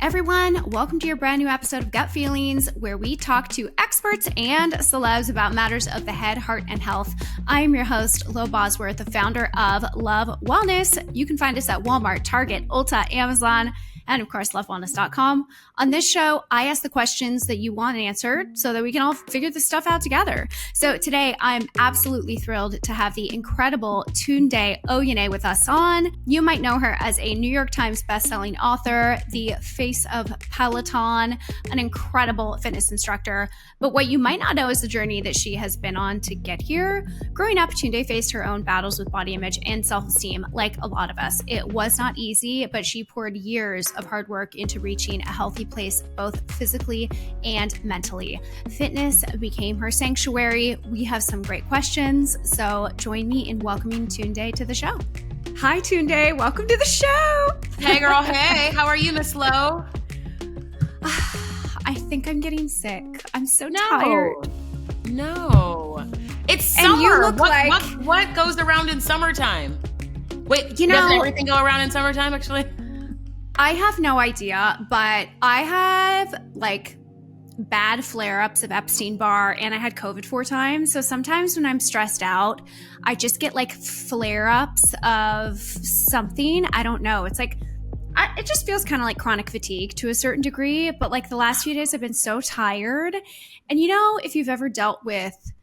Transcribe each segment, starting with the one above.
Everyone, welcome to your brand new episode of Gut Feelings, where we talk to experts and celebs about matters of the head, heart, and health. I am your host, Lo Bosworth, the founder of Love Wellness. You can find us at Walmart, Target, Ulta, Amazon, and of course, lovewellness.com. On this show, I ask the questions that you want answered so that we can all figure this stuff out together. So today, I'm absolutely thrilled to have the incredible Tunde Oyeneyin with us on. You might know her as a New York Times bestselling author, the face of Peloton, an incredible fitness instructor. But what you might not know is the journey that she has been on to get here. Growing up, Tunde faced her own battles with body image and self-esteem, like a lot of us. It was not easy, but she poured years of hard work into reaching a healthy place, both physically and mentally. Fitness became her sanctuary. We have some great questions, so join me in welcoming Tunde to the show. Hi, Tunde. Welcome to the show. Hey, girl. Hey, how are you, Miss Lo? I think I'm getting sick. I'm so tired. No. It's summer. And you look what goes around in summertime? Wait, does everything go around in summertime, actually? I have no idea, but I have bad flare-ups of Epstein-Barr, and I had COVID 4 times. So sometimes when I'm stressed out, I just get flare-ups of something. I don't know. It's it just feels kind of like chronic fatigue to a certain degree. But the last few days I've been so tired. And if you've ever dealt with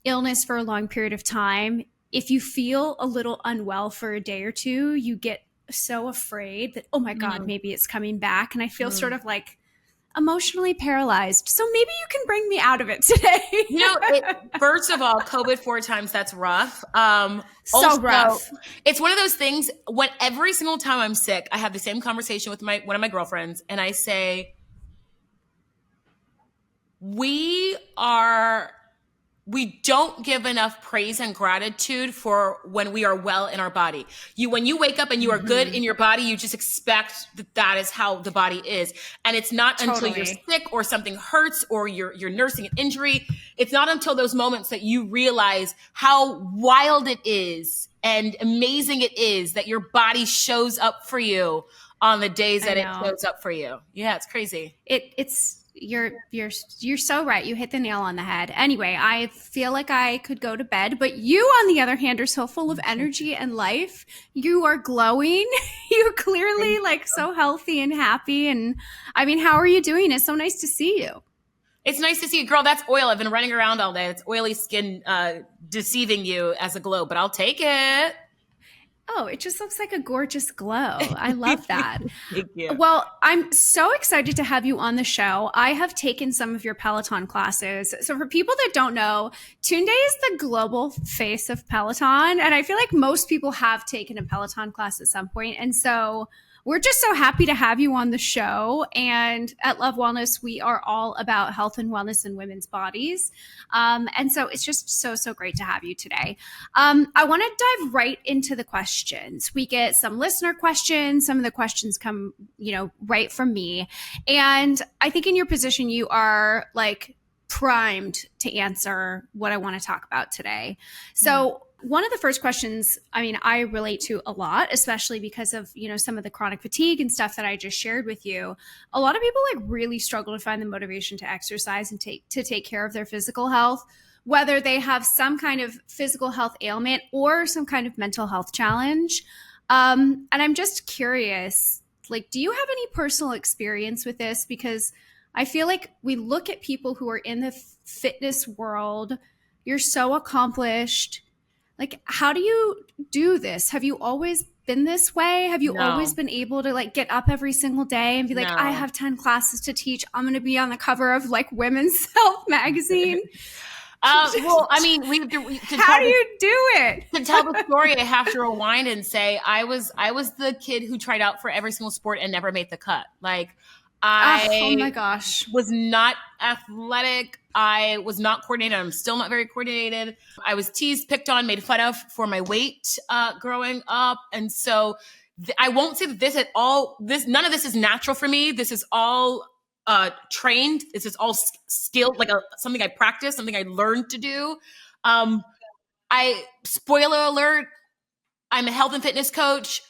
illness for a long period of time, if you feel a little unwell for a day or two, you get so afraid that, oh my God, maybe it's coming back. And I feel sort of emotionally paralyzed. So maybe you can bring me out of it today. First of all, COVID 4 times, that's rough. Rough. It's one of those things when every single time I'm sick, I have the same conversation with one of my girlfriends and I say, we don't give enough praise and gratitude for when we are well in our body. When you wake up and you are good in your body, you just expect that is how the body is. And it's not until you're sick or something hurts or you're nursing an injury. It's not until those moments that you realize how wild it is and amazing it is that your body shows up for you on the days that it shows up for you. Yeah, it's crazy. You're so right. You hit the nail on the head. Anyway, I feel like I could go to bed, but you, on the other hand, are so full of energy and life. You are glowing. You're clearly so healthy and happy. And I mean, how are you doing? It's so nice to see you. It's nice to see you. Girl, that's oil. I've been running around all day. It's oily skin deceiving you as a glow, but I'll take it. Oh, it just looks like a gorgeous glow. I love that. Thank you. Well, I'm so excited to have you on the show. I have taken some of your Peloton classes. So for people that don't know, Tunde is the global face of Peloton. And I feel like most people have taken a Peloton class at some point. And so we're just so happy to have you on the show. And at Love Wellness, we are all about health and wellness in women's bodies. And so it's just so great to have you today. I want to dive right into the questions. We get some listener questions. Some of the questions come, right from me. And I think in your position, you are primed to answer what I want to talk about today. So one of the first questions, I relate to a lot, especially because of, some of the chronic fatigue and stuff that I just shared with you. A lot of people really struggle to find the motivation to exercise and take care of their physical health, whether they have some kind of physical health ailment or some kind of mental health challenge. And I'm just curious, do you have any personal experience with this? Because I feel like we look at people who are in the fitness world, you're so accomplished. How do you do this? Have you always been this way? Have you always been able to get up every single day and be I have 10 classes to teach. I'm going to be on the cover of Women's Health magazine. How do you do it? To tell the story, I have to rewind and say I was the kid who tried out for every single sport and never made the cut. Oh my gosh. Was not athletic. I was not coordinated. I'm still not very coordinated. I was teased, picked on, made fun of for my weight growing up. And so I won't say that none of this is natural for me. This is all trained. This is all skilled, something I practiced, something I learned to do. Spoiler alert, I'm a health and fitness coach.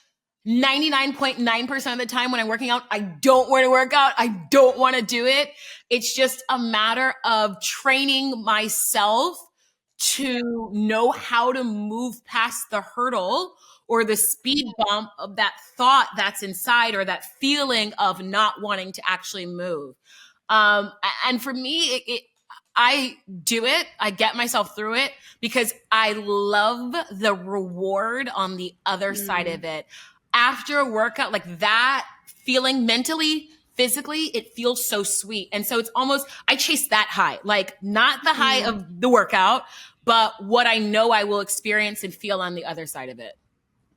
99.9% of the time when I'm working out, I don't want to work out. I don't want to do it. It's just a matter of training myself to know how to move past the hurdle or the speed bump of that thought that's inside or that feeling of not wanting to actually move. And for me, I do it. I get myself through it because I love the reward on the other side of it. After a workout, like that feeling mentally, physically, it feels so sweet. And so it's almost, I chase that high, like not the high of the workout, but what I know I will experience and feel on the other side of it.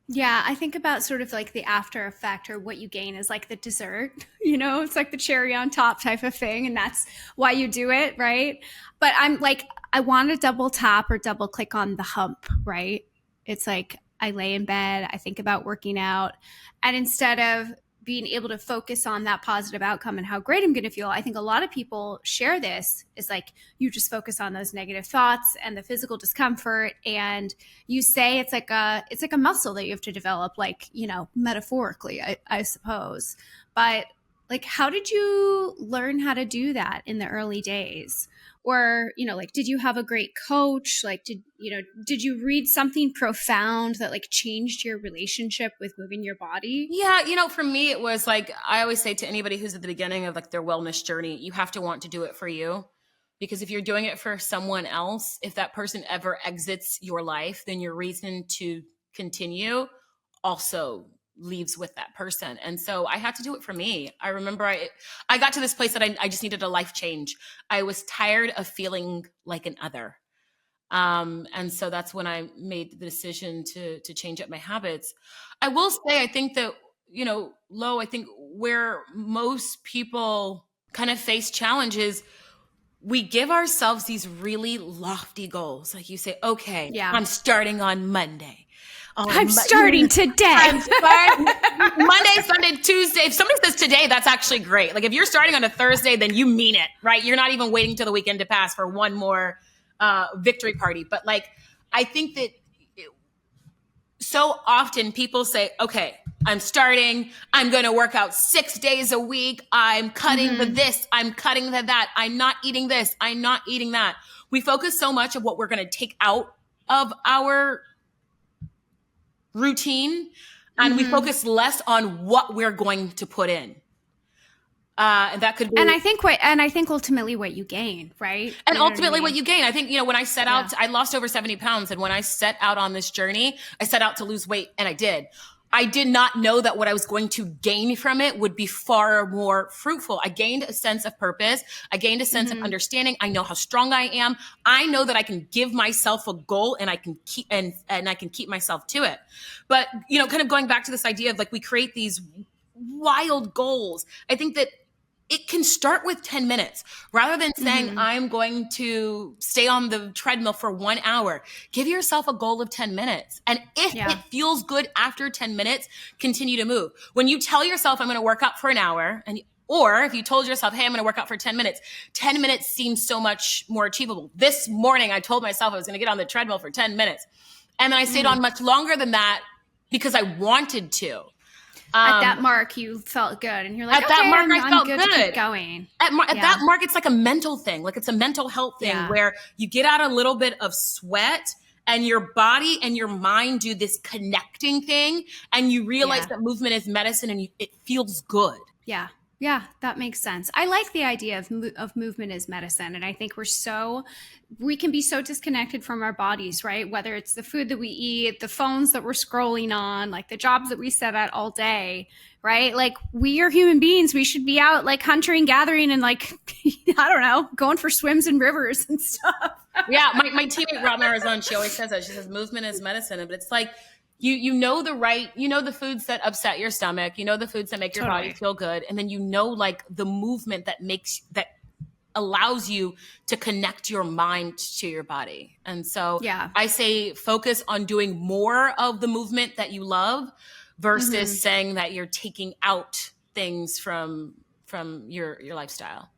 Yeah, I think about sort of like the after effect or what you gain is like the dessert, it's like the cherry on top type of thing. And that's why you do it, right? But I'm like, I want to double tap or double click on the hump, right? It's like I lay in bed, I think about working out, and instead of being able to focus on that positive outcome and how great I'm going to feel, I think a lot of people share this is like you just focus on those negative thoughts and the physical discomfort, and you say it's like a muscle that you have to develop, like metaphorically, I suppose. But like, how did you learn how to do that in the early days? Or like, did you have a great coach? Like, did you read something profound that like changed your relationship with moving your body? Yeah, for me, it was like, I always say to anybody who's at the beginning of like their wellness journey, you have to want to do it for you. Because if you're doing it for someone else, if that person ever exits your life, then your reason to continue also leaves with that person. And so I had to do it for me. I remember I got to this place that I just needed a life change. I was tired of feeling like an other. And so that's when I made the decision to change up my habits. I will say, I think that, Lo, I think where most people kind of face challenges, we give ourselves these really lofty goals. Like you say, okay, Yeah. I'm starting on Monday. I'm starting today. Monday, Sunday, Tuesday. If somebody says today, that's actually great. Like if you're starting on a Thursday, then you mean it, right? You're not even waiting till the weekend to pass for one more victory party. But like, I think that so often people say, okay, I'm going to work out 6 days a week. I'm cutting the this, I'm cutting the that. I'm not eating this, I'm not eating that. We focus so much of what we're going to take out of our routine, and we focus less on what we're going to put in. And that could be, and I think ultimately what you gain, right? And ultimately what you gain. I think, when I set out, I lost over 70 pounds. And when I set out on this journey, I set out to lose weight, and I did. I did not know that what I was going to gain from it would be far more fruitful. I gained a sense of purpose. I gained a sense of understanding. I know how strong I am. I know that I can give myself a goal, and I can keep, and I can keep myself to it. But, kind of going back to this idea of like, we create these wild goals. I think that it can start with 10 minutes rather than saying, I'm going to stay on the treadmill for 1 hour. Give yourself a goal of 10 minutes. And if it feels good after 10 minutes, continue to move. When you tell yourself, I'm going to work out for an hour, or if you told yourself, hey, I'm going to work out for 10 minutes seems so much more achievable. This morning, I told myself I was going to get on the treadmill for 10 minutes. And then I stayed on much longer than that because I wanted to. At that mark, you felt good, and you're like, at that mark, I felt good. To keep going. At that mark, it's like a mental thing. Like it's a mental health thing where you get out a little bit of sweat, and your body and your mind do this connecting thing, and you realize that movement is medicine, and it feels good. Yeah. Yeah, that makes sense. I like the idea of movement as medicine. And I think we can be so disconnected from our bodies, right? Whether it's the food that we eat, the phones that we're scrolling on, like the jobs that we sit at all day, right? Like we are human beings. We should be out like hunting, gathering, and like, I don't know, going for swims in rivers and stuff. Yeah, my teammate Rob Marizone, she always says that. She says movement is medicine. But it's like, you know the foods that upset your stomach, the foods that make your body feel good. And then like the movement that allows you to connect your mind to your body. And so I say focus on doing more of the movement that you love versus saying that you're taking out things from your lifestyle.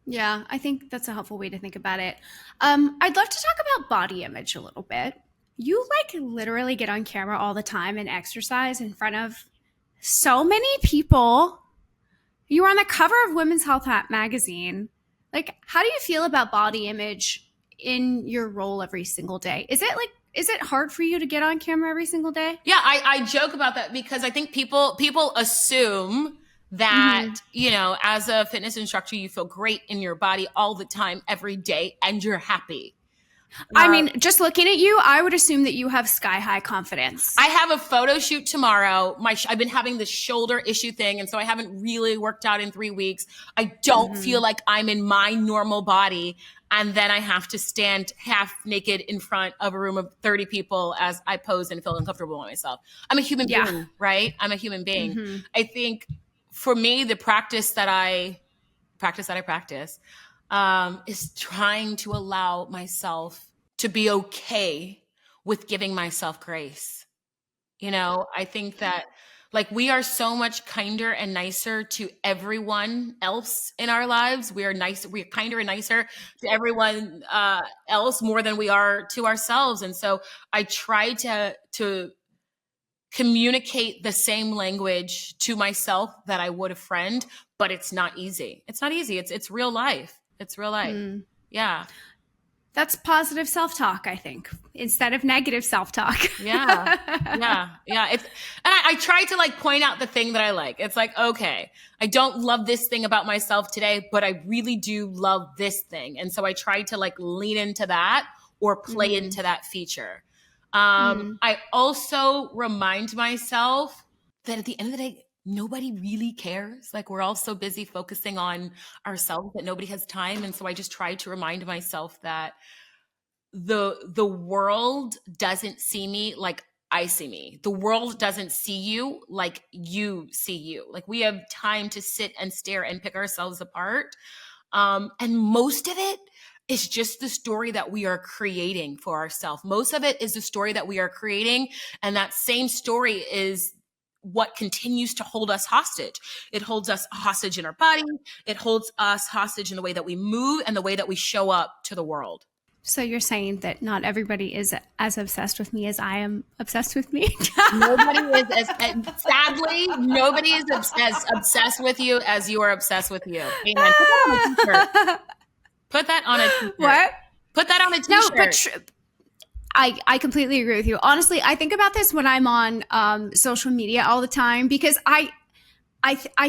Yeah, I think that's a helpful way to think about it. I'd love to talk about body image a little bit. You like literally get on camera all the time and exercise in front of so many people, you were on the cover of Women's Health magazine. Like, how do you feel about body image in your role every single day? Is it hard for you to get on camera every single day? Yeah, I joke about that because I think people assume that, you know, as a fitness instructor, you feel great in your body all the time, every day, and you're happy. I mean, just looking at you, I would assume that you have sky high confidence. I have a photo shoot tomorrow. I've been having this shoulder issue thing, and so I haven't really worked out in 3 weeks. I don't feel like I'm in my normal body. And then I have to stand half naked in front of a room of 30 people as I pose and feel uncomfortable with myself. I'm a human being, right? I'm a human being. I think for me, the practice that I practice is trying to allow myself to be okay with giving myself grace. You know, I think that like we are so much kinder and nicer to everyone else in our lives. We're kinder and nicer to everyone else more than we are to ourselves. And so I try to communicate the same language to myself that I would a friend, but it's not easy. It's not easy. It's real life. It's real life. Yeah. That's positive self-talk, I think, instead of negative self-talk. Yeah. And I try to like point out the thing that I like. It's like, okay, I don't love this thing about myself today, but I really do love this thing. And so I try to like lean into that or play into that feature. I also remind myself that at the end of the day, nobody really cares. Like we're all so busy focusing on ourselves that nobody has time. And so I just try to remind myself that the world doesn't see me like I see me. The world doesn't see you like you see you. Like we have time to sit and stare and pick ourselves apart. And most of it is just the story that we are creating for ourselves. Most of it is the story that we are creating. And that same story is what continues to hold us hostage. It holds us hostage in our body. It holds us hostage in the way that we move and the way that we show up to the world. So you're saying that not everybody is as obsessed with me as I am obsessed with me? Nobody is sadly, nobody is as obsessed with you as you are obsessed with you. Amen. Put that on a t-shirt. What? Put that on a t-shirt. No, but I completely agree with you. Honestly, I think about this when I'm on social media all the time because I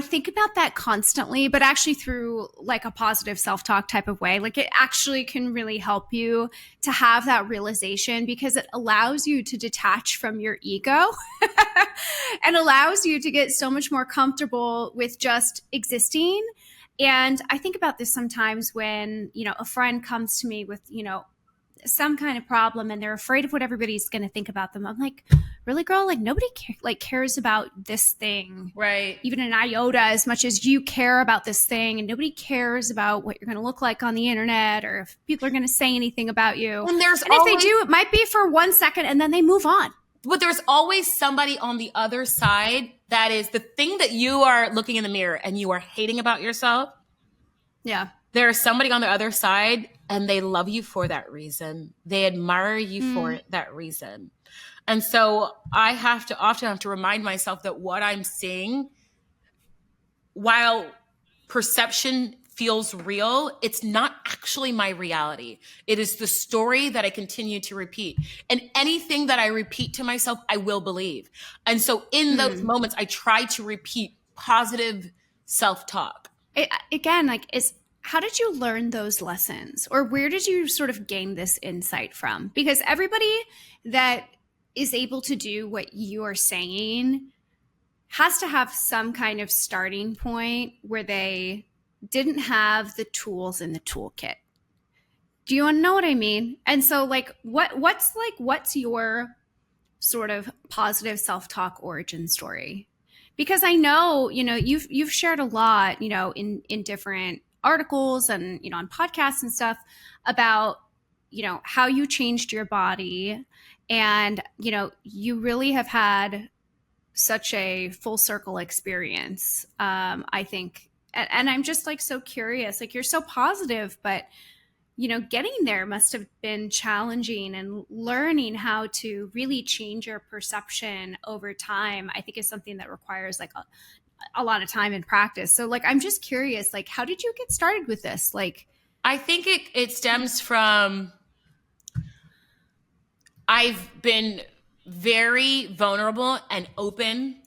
think about that constantly, but actually through like a positive self-talk type of way. Like it actually can really help you to have that realization because it allows you to detach from your ego and allows you to get so much more comfortable with just existing. And I think about this sometimes when, you know, a friend comes to me with, you know, some kind of problem and they're afraid of what everybody's going to think about them. I'm like, really, girl? Like nobody cares about this thing, right? Even an iota as much as you care about this thing, and nobody cares about what you're going to look like on the internet or if people are going to say anything about you. And if they do, it might be for 1 second and then they move on. But there's always somebody on the other side that is the thing that you are looking in the mirror and you are hating about yourself. Yeah. There's somebody on the other side and they love you for that reason. They admire you for that reason. And so I often have to remind myself that what I'm seeing, while perception feels real, it's not actually my reality. It is the story that I continue to repeat. And anything that I repeat to myself, I will believe. And so in those moments, I try to repeat positive self-talk. How did you learn those lessons? Or where did you sort of gain this insight from? Because everybody that is able to do what you are saying has to have some kind of starting point where they didn't have the tools in the toolkit. Do you want to know what I mean? And so like what's your sort of positive self-talk origin story? Because I know, you know, you've shared a lot, you know, in different articles and, you know, on podcasts and stuff about, you know, how you changed your body. And, you know, you really have had such a full circle experience, I think. And I'm just like so curious, like you're so positive, but getting there must have been challenging, and learning how to really change your perception over time, I think is something that requires like a lot of time and practice. So like, I'm just curious, like, how did you get started with this? Like, I think it stems from, I've been very vulnerable and open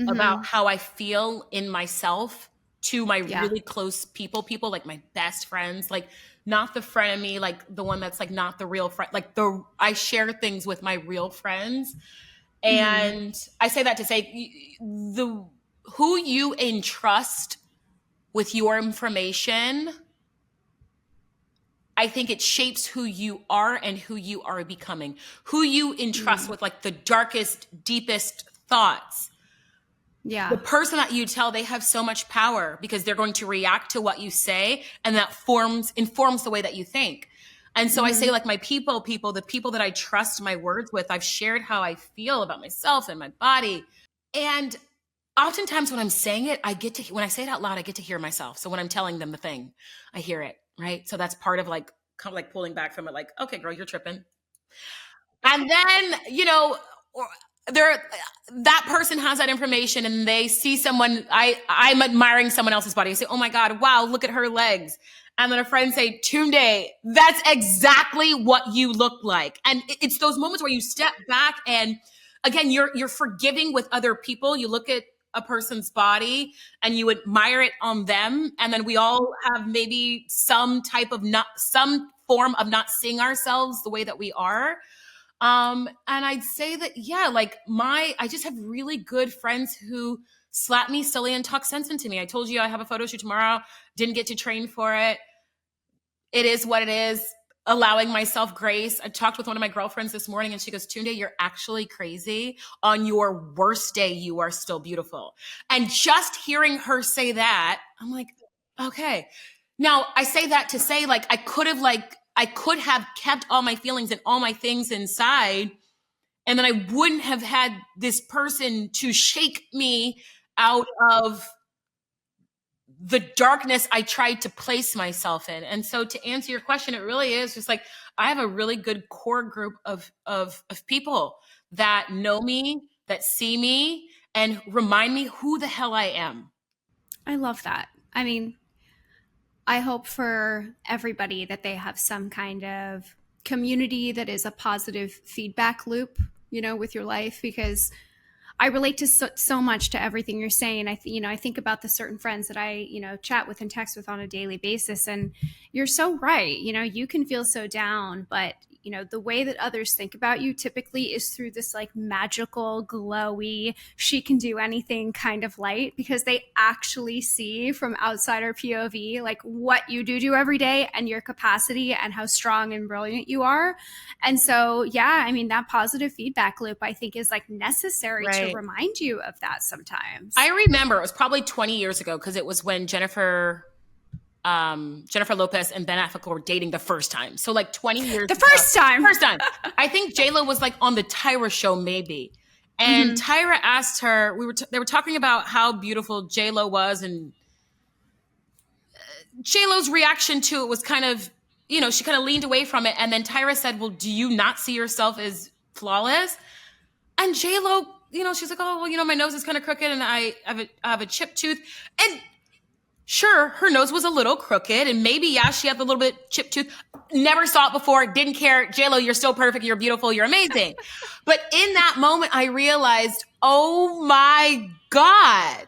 about how I feel in myself to my yeah. really close people like my best friends, like not the frenemy, like the one that's like not the real friend, like I share things with my real friends. And I say that to say who you entrust with your information, I think it shapes who you are and who you are becoming. Who you entrust with like the darkest, deepest thoughts. Yeah. The person that you tell, they have so much power because they're going to react to what you say, and that informs the way that you think. And so I say, like, my the people that I trust my words with, I've shared how I feel about myself and my body. And oftentimes when I'm saying it, when I say it out loud, I get to hear myself. So when I'm telling them the thing, I hear it, right? So that's part of like, kind of like pulling back from it, like, okay, girl, you're tripping. And then, that person has that information and they see someone, I'm admiring someone else's body. I say, oh my God, wow, look at her legs. And then a friend say, Tunde, that's exactly what you look like. And it's those moments where you step back and again, you're forgiving with other people. You look at a person's body and you admire it on them. And then we all have maybe some form of not seeing ourselves the way that we are. And I'd say that, yeah, like I just have really good friends who slap me silly and talk sense into me. I told you I have a photo shoot tomorrow, didn't get to train for it. It is what it is. Allowing myself grace. I talked with one of my girlfriends this morning and she goes, Tunde, you're actually crazy. On your worst day, you are still beautiful. And just hearing her say that, I'm like, okay. Now I say that to say like, I could have kept all my feelings and all my things inside. And then I wouldn't have had this person to shake me out of the darkness I tried to place myself in. And so to answer your question, it really is just like, I have a really good core group of people that know me, that see me, and remind me who the hell I am. I love that. I mean, I hope for everybody that they have some kind of community that is a positive feedback loop, with your life, because I relate to so much to everything you're saying. I think about the certain friends that I, chat with and text with on a daily basis. And you're so right. You can feel so down, but the way that others think about you typically is through this like magical, glowy, she can do anything kind of light, because they actually see from outsider POV, like what you do every day and your capacity and how strong and brilliant you are. And so, yeah, I mean, that positive feedback loop, I think, is like necessary to remind you of that sometimes. I remember it was probably 20 years ago because it was when Jennifer Lopez and Ben Affleck were dating the first time. So like 20 years ago. First time. I think J-Lo was like on the Tyra show maybe. And Tyra asked her, they were talking about how beautiful J-Lo was, and J-Lo's reaction to it was kind of, she kind of leaned away from it. And then Tyra said, well, do you not see yourself as flawless? And J-Lo, she's like, oh, well, my nose is kind of crooked and I have a chipped tooth. And sure, her nose was a little crooked and maybe, yeah, she had a little bit chipped tooth. Never saw it before, didn't care. J-Lo, you're still perfect. You're beautiful. You're amazing. But in that moment, I realized, oh my God,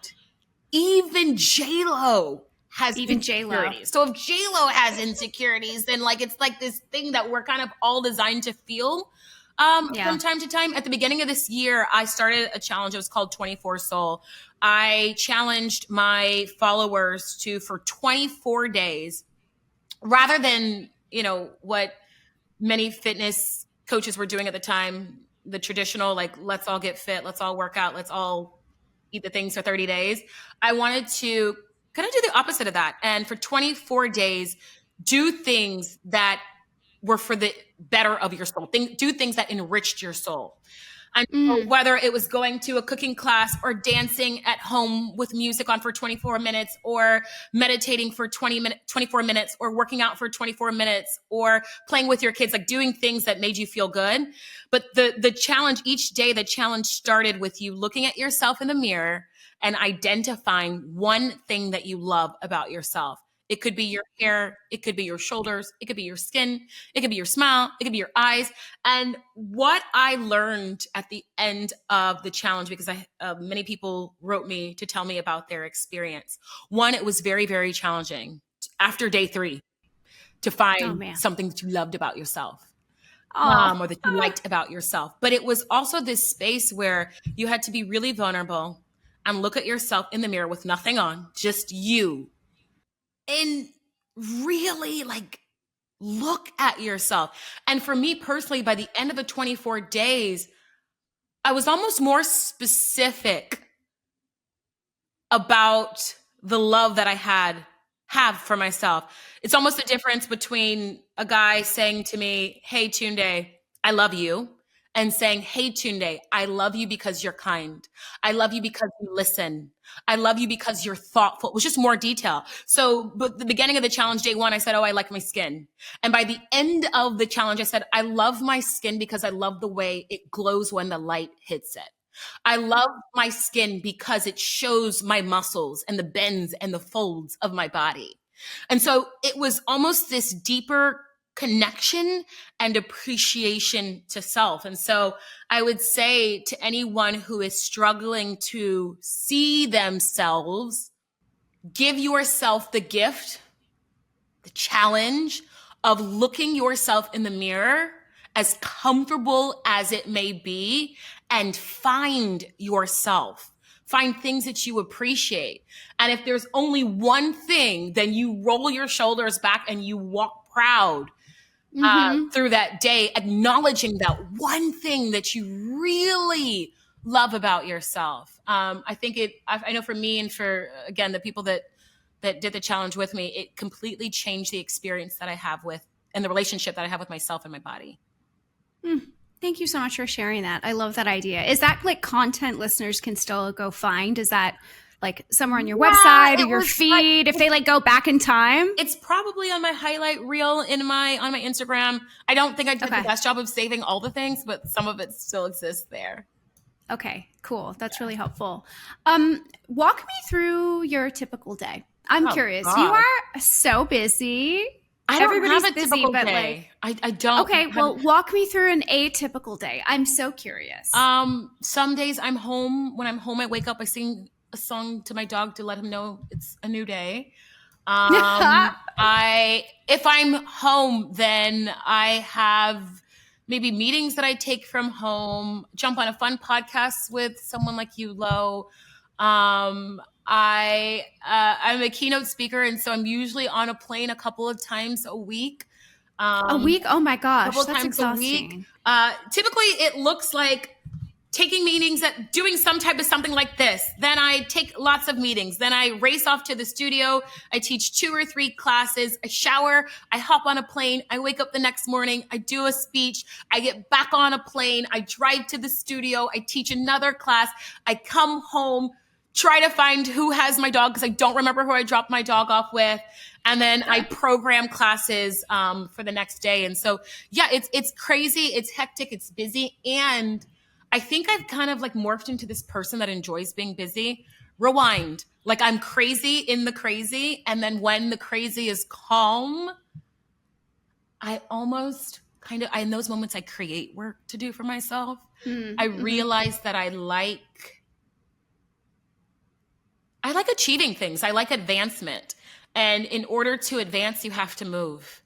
even J-Lo has insecurities. So if J-Lo has insecurities, then like, it's like this thing that we're kind of all designed to feel from time to time. At the beginning of this year, I started a challenge. It was called 24 Soul. I challenged my followers for 24 days, rather than, what many fitness coaches were doing at the time, the traditional, like, let's all get fit, let's all work out, let's all eat the things for 30 days. I wanted to kind of do the opposite of that. And for 24 days, do things that were for the better of your soul. Do things that enriched your soul. And so whether it was going to a cooking class or dancing at home with music on for 24 minutes or meditating for 24 minutes or working out for 24 minutes or playing with your kids, like doing things that made you feel good. But the challenge each day, the challenge started with you looking at yourself in the mirror and identifying one thing that you love about yourself. It could be your hair. It could be your shoulders. It could be your skin. It could be your smile. It could be your eyes. And what I learned at the end of the challenge, because many people wrote me to tell me about their experience. One, it was very, very challenging after day 3 to find something that you loved about yourself. Or that you liked about yourself. But it was also this space where you had to be really vulnerable and look at yourself in the mirror with nothing on, just you. And really like look at yourself. And for me personally, by the end of the 24 days, I was almost more specific about the love that I have for myself. It's almost a difference between a guy saying to me, "Hey, Tunde, I love you," and saying, "Hey, Tunde, I love you because you're kind. I love you because you listen. I love you because you're thoughtful." It was just more detail. So, but the beginning of the challenge, day 1, I said, "Oh, I like my skin." And by the end of the challenge, I said, "I love my skin because I love the way it glows when the light hits it. I love my skin because it shows my muscles and the bends and the folds of my body." And so it was almost this deeper connection and appreciation to self. And so I would say to anyone who is struggling to see themselves, give yourself the gift, the challenge of looking yourself in the mirror, as comfortable as it may be, and find yourself. Find things that you appreciate. And if there's only one thing, then you roll your shoulders back and you walk proud through that day, acknowledging that one thing that you really love about yourself. I think I know for me and for, again, the people that did the challenge with me, it completely changed the experience that I have with, and the relationship that I have with myself and my body. Thank you so much for sharing that. I love that idea. Is that like content listeners can still go find? Is that like somewhere on your website or your feed? If they like go back in time, it's probably on my highlight reel on my Instagram. I don't think I did the best job of saving all the things, but some of it still exists there. Okay, cool. That's really helpful. Walk me through your typical day. I'm curious. God. You are so busy. I don't have a typical day. Like, I don't. Okay, well, walk me through an atypical day. I'm so curious. Some days I'm home. When I'm home, I wake up, I sing a song to my dog to let him know it's a new day. If I'm home, then I have maybe meetings that I take from home, jump on a fun podcast with someone like you, Lo. I'm a keynote speaker, and so I'm usually on a plane a couple of times a week. A week? Oh my gosh, that's exhausting. Typically, it looks like taking meetings, doing some type of something like this. Then I take lots of meetings. Then I race off to the studio. I teach 2 or 3 classes. I shower. I hop on a plane. I wake up the next morning. I do a speech. I get back on a plane. I drive to the studio. I teach another class. I come home, try to find who has my dog because I don't remember who I dropped my dog off with. And then I program classes for the next day. And so, yeah, it's crazy. It's hectic. It's busy. And I think I've kind of like morphed into this person that enjoys being busy. Rewind. Like I'm crazy in the crazy. And then when the crazy is calm, I almost in those moments, I create work to do for myself. I realize that I like achieving things. I like advancement. And in order to advance, you have to move.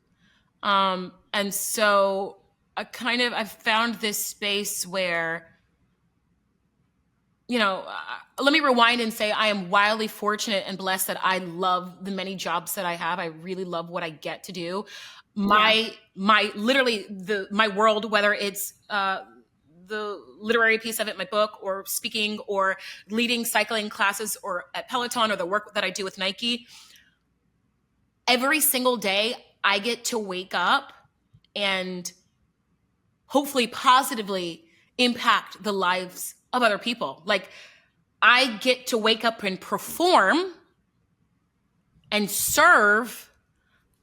And so I've found this space where, let me rewind and say I am wildly fortunate and blessed that I love the many jobs that I have. I really love what I get to do. My world, whether it's the literary piece of it, my book, or speaking, or leading cycling classes, or at Peloton, or the work that I do with Nike, every single day I get to wake up and hopefully positively impact the lives of other people. Like, I get to wake up and perform and serve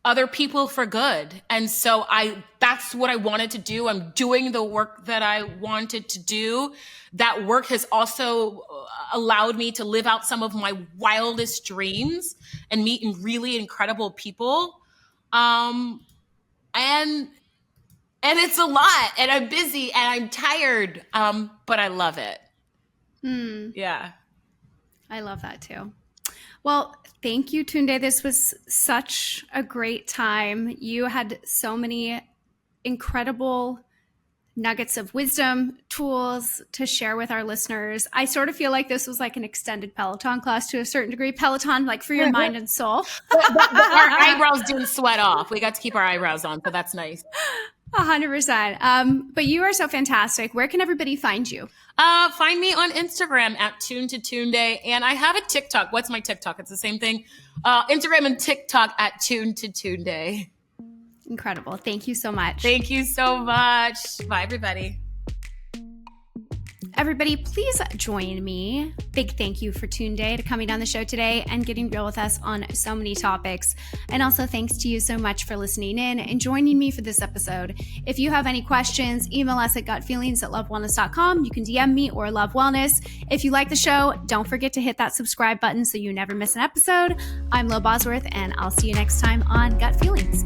other people for good. And so that's what I wanted to do. I'm doing the work that I wanted to do. That work has also allowed me to live out some of my wildest dreams and meet really incredible people. And it's a lot, and I'm busy and I'm tired. But I love it. Yeah. I love that too. Well, thank you, Tunde. This was such a great time. You had so many incredible nuggets of wisdom, tools to share with our listeners. I sort of feel like this was like an extended Peloton class to a certain degree. Peloton, like for your mind and soul. But our eyebrows didn't sweat off. We got to keep our eyebrows on, so that's nice. 100%. But you are so fantastic. Where can everybody find you? Find me on Instagram at Tunde, and I have a TikTok. What's my TikTok? It's the same thing. Instagram and TikTok at Tunde. Incredible. Thank you so much. Thank you so much. Bye, everybody. Everybody, please join me. Big thank you for Tunde to coming on the show today and getting real with us on so many topics. And also thanks to you so much for listening in and joining me for this episode. If you have any questions, email us at gutfeelings@lovewellness.com. You can DM me or Love Wellness. If you like the show, don't forget to hit that subscribe button so you never miss an episode. I'm Lo Bosworth, and I'll see you next time on Gut Feelings.